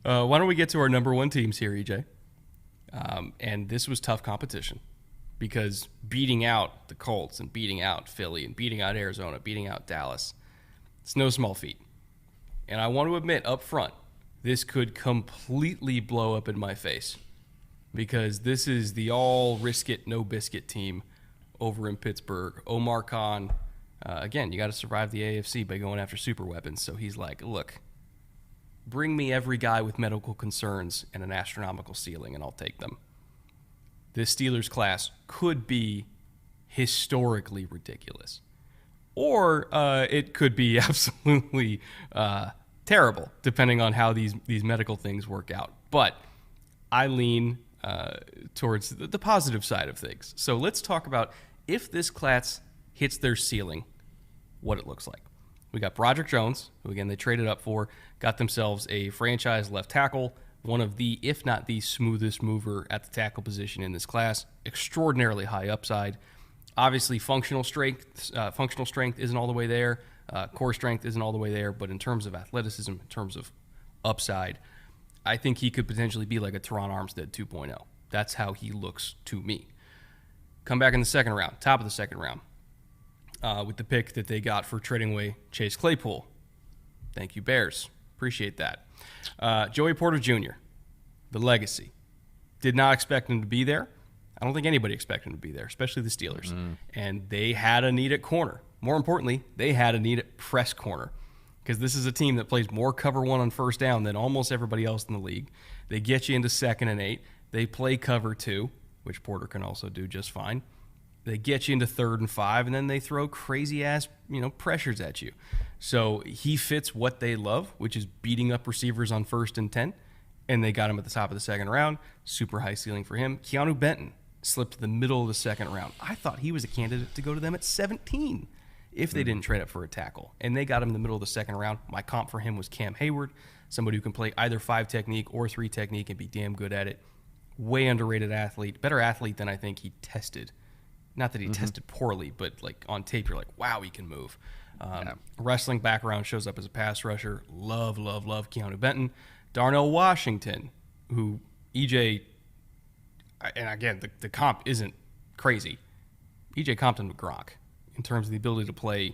Why don't we get to our number one teams here, EJ? And this was tough competition because beating out the Colts and beating out Philly and beating out Arizona, beating out Dallas, it's no small feat. And I want to admit up front, this could completely blow up in my face because this is the all risk it, no biscuit team over in Pittsburgh. Omar Khan, again, you got to survive the AFC by going after super weapons. So he's like, look, bring me every guy with medical concerns and an astronomical ceiling, and I'll take them. This Steelers class could be historically ridiculous. Or it could be absolutely terrible, depending on how these medical things work out. But I lean towards the positive side of things. So let's talk about if this class hits their ceiling, what it looks like. We got Broderick Jones, who, again, they traded up for, got themselves a franchise left tackle, one of the, if not the smoothest mover at the tackle position in this class, extraordinarily high upside. Obviously, functional strength isn't all the way there. Core strength isn't all the way there. But in terms of athleticism, in terms of upside, I think he could potentially be like a Teron Armstead 2.0. That's how he looks to me. Come back in the second round, top of the second round, with the pick that they got for trading away Chase Claypool. Thank you, Bears. Appreciate that. Joey Porter Jr., the legacy. Did not expect him to be there. I don't think anybody expected him to be there, especially the Steelers. And they had a need at corner. More importantly, they had a need at press corner because this is a team that plays more cover one on first down than almost everybody else in the league. They get you into 2nd and 8. They play cover 2, which Porter can also do just fine. They get you into 3rd and 5, and then they throw crazy-ass, pressures at you. So he fits what they love, which is beating up receivers on 1st and 10, and they got him at the top of the second round. Super high ceiling for him. Keanu Benton slipped to the middle of the second round. I thought he was a candidate to go to them at 17 if they didn't trade up for a tackle, and they got him in the middle of the second round. My comp for him was Cam Hayward, somebody who can play either 5 technique or 3 technique and be damn good at it. Way underrated athlete, better athlete than I think he tested. Not that he tested poorly, but like on tape, you're like, wow, he can move. Wrestling background, shows up as a pass rusher. Love Keanu Benton. Darnell Washington, who EJ, and again, the comp isn't crazy. EJ Compton with Gronk in terms of the ability to play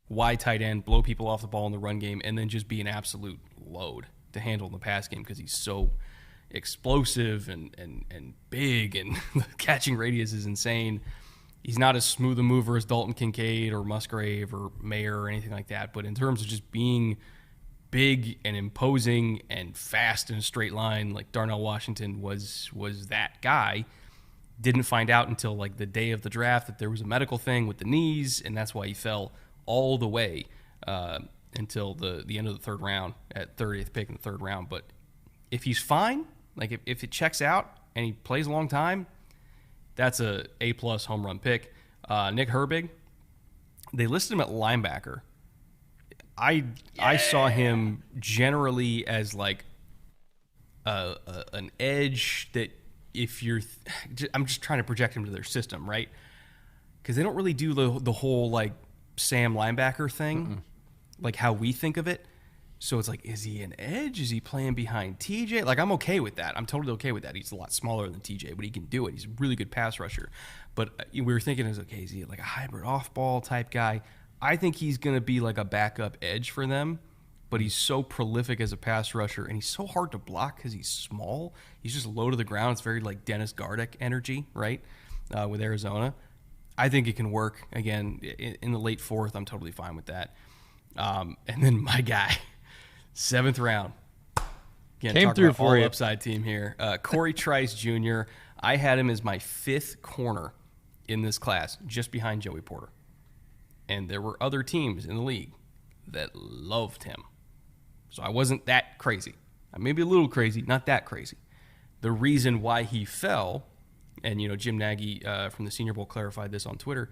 wide tight end, blow people off the ball in the run game, and then just be an absolute load to handle in the pass game because he's so explosive and big, and the catching radius is insane. He's not as smooth a mover as Dalton Kincaid or Musgrave or Mayer or anything like that, but in terms of just being big and imposing and fast in a straight line, like Darnell Washington was that guy. Didn't find out until like the day of the draft that there was a medical thing with the knees, and that's why he fell all the way until the end of the 3rd round at 30th pick in the 3rd round. But if he's fine, like if it checks out and he plays a long time, that's a A+ home run pick. Nick Herbig, they listed him at linebacker. I saw him generally as like an edge that if you're I'm just trying to project him to their system, right? Because they don't really do the whole like Sam linebacker thing, like how we think of it. So it's like, is he an edge? Is he playing behind TJ? Like, I'm okay with that. I'm totally okay with that. He's a lot smaller than TJ, but he can do it. He's a really good pass rusher. But we were thinking, okay, is he like a hybrid off-ball type guy? I think he's going to be like a backup edge for them, but he's so prolific as a pass rusher, and he's so hard to block because he's small. He's just low to the ground. It's very like Dennis Gardeck energy, right, with Arizona. I think it can work. Again, in the late 4th, I'm totally fine with that. And then my guy, 7th round. Again, came through for you. Upside team here. Corey Trice Jr. I had him as my 5th corner in this class, just behind Joey Porter. And there were other teams in the league that loved him. So I wasn't that crazy. I may be a little crazy, not that crazy. The reason why he fell, and Jim Nagy from the Senior Bowl clarified this on Twitter,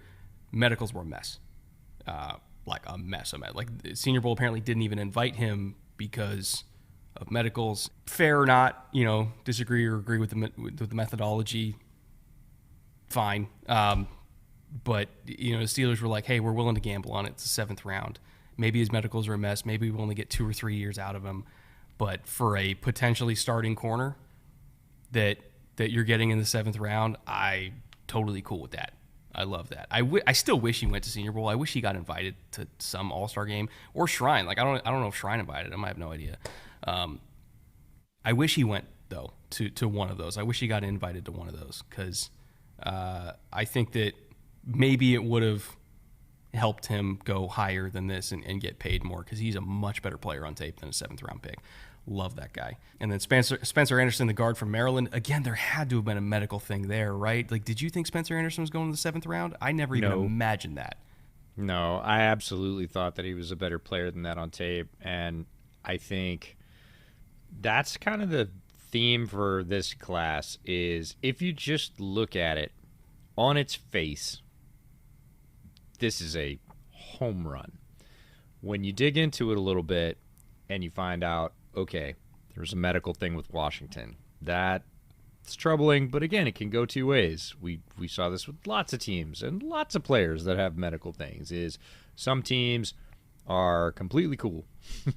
medicals were a mess. Like a mess. Like the Senior Bowl apparently didn't even invite him because of medicals. Fair or not, disagree or agree with the methodology, fine. But the Steelers were like, hey, we're willing to gamble on it. It's the 7th round. Maybe his medicals are a mess. Maybe we only get 2 or 3 years out of him. But for a potentially starting corner that you're getting in the 7th round, I totally cool with that. I love that. I still wish he went to Senior Bowl. I wish he got invited to some All-Star game or Shrine. Like I don't know if Shrine invited him. I have no idea. I wish he went though to one of those. I wish he got invited to one of those because I think that maybe it would have helped him go higher than this and get paid more because he's a much better player on tape than a 7th round pick. Love that guy. And then Spencer Anderson, the guard from Maryland. Again, there had to have been a medical thing there, right? Like, did you think Spencer Anderson was going to the 7th round? I never even imagined that. No, I absolutely thought that he was a better player than that on tape. And I think that's kind of the theme for this class is if you just look at it on its face, this is a home run. When you dig into it a little bit and you find out, okay, there's a medical thing with Washington. That's troubling, but again, it can go two ways. We saw this with lots of teams and lots of players that have medical things. Is some teams are completely cool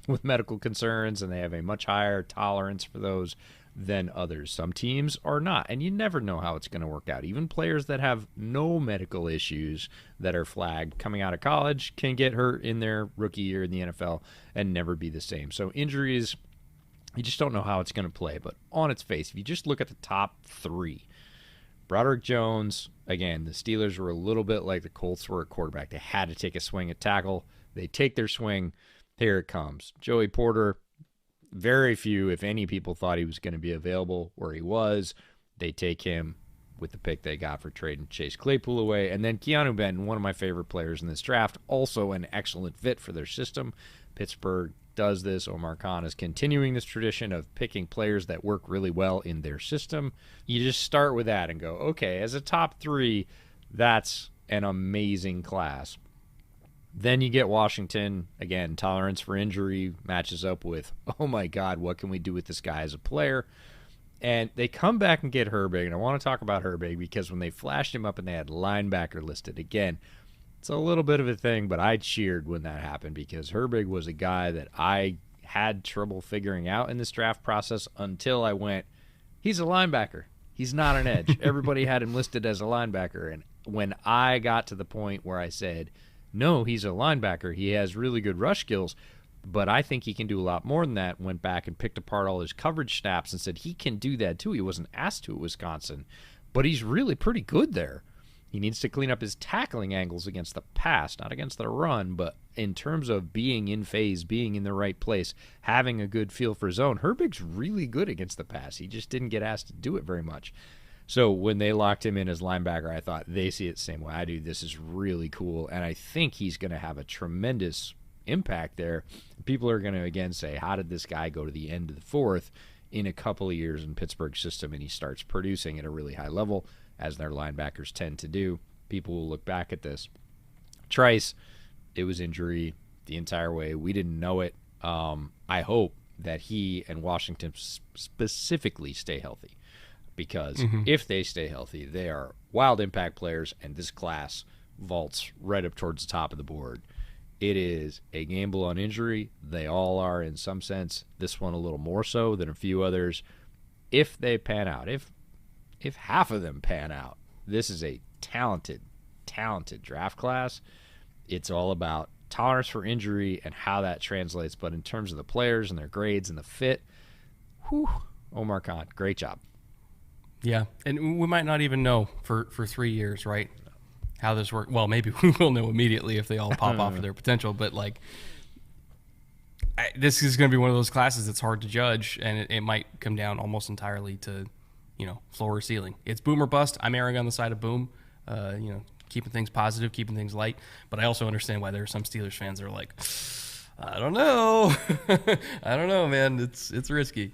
with medical concerns and they have a much higher tolerance for those than others. Some teams are not, and you never know how it's going to work out. Even players that have no medical issues that are flagged coming out of college can get hurt in their rookie year in the NFL and never be the same. So injuries, you just don't know how it's going to play. But on its face, if you just look at the top three, Broderick Jones, again, the Steelers were a little bit like the Colts were at quarterback. They had to take a swing at tackle. They take their swing. Here it comes. Joey Porter, very few, if any, people thought he was going to be available where he was. They take him with the pick they got for trading Chase Claypool away. And then Keanu Benton, one of my favorite players in this draft, also an excellent fit for their system. Pittsburgh does this. Omar Khan is continuing this tradition of picking players that work really well in their system. You just start with that and go, okay, as a top three, that's an amazing class. Then you get Washington. Again, tolerance for injury matches up with, oh my God, what can we do with this guy as a player? And they come back and get Herbig. And I want to talk about Herbig because when they flashed him up and they had linebacker listed, again, it's a little bit of a thing, but I cheered when that happened because Herbig was a guy that I had trouble figuring out in this draft process until I went, he's a linebacker. He's not an edge. Everybody had him listed as a linebacker. And when I got to the point where I said, no, he's a linebacker. He has really good rush skills, but I think he can do a lot more than that. Went back and picked apart all his coverage snaps and said he can do that too. He wasn't asked to at Wisconsin, but he's really pretty good there. He needs to clean up his tackling angles against the pass, not against the run, but in terms of being in phase, being in the right place, having a good feel for zone. Herbig's really good against the pass. He just didn't get asked to do it very much. So when they locked him in as linebacker, I thought they see it the same way I do. This is really cool, and I think he's going to have a tremendous impact there. People are going to, again, say, how did this guy go to the end of the fourth in a couple of years in Pittsburgh's system, and he starts producing at a really high level, as their linebackers tend to do. People will look back at this. Trice, it was injury the entire way. We didn't know it. I hope that he and Washington specifically stay healthy. Because if they stay healthy, they are wild impact players, and this class vaults right up towards the top of the board. It is a gamble on injury. They all are in some sense. This one a little more so than a few others. If they pan out, if half of them pan out, this is a talented draft class. It's all about tolerance for injury and how that translates. But in terms of the players and their grades and the fit, Omar Khan, great job. Yeah, and we might not even know for 3 years, right, how this works. Well, maybe we will know immediately if they all pop off of their potential, but like this is going to be one of those classes that's hard to judge, and it might come down almost entirely to, floor or ceiling. It's boom or bust. I'm erring on the side of boom, keeping things positive, keeping things light, but I also understand why there are some Steelers fans that are like, I don't know. I don't know, man. It's risky.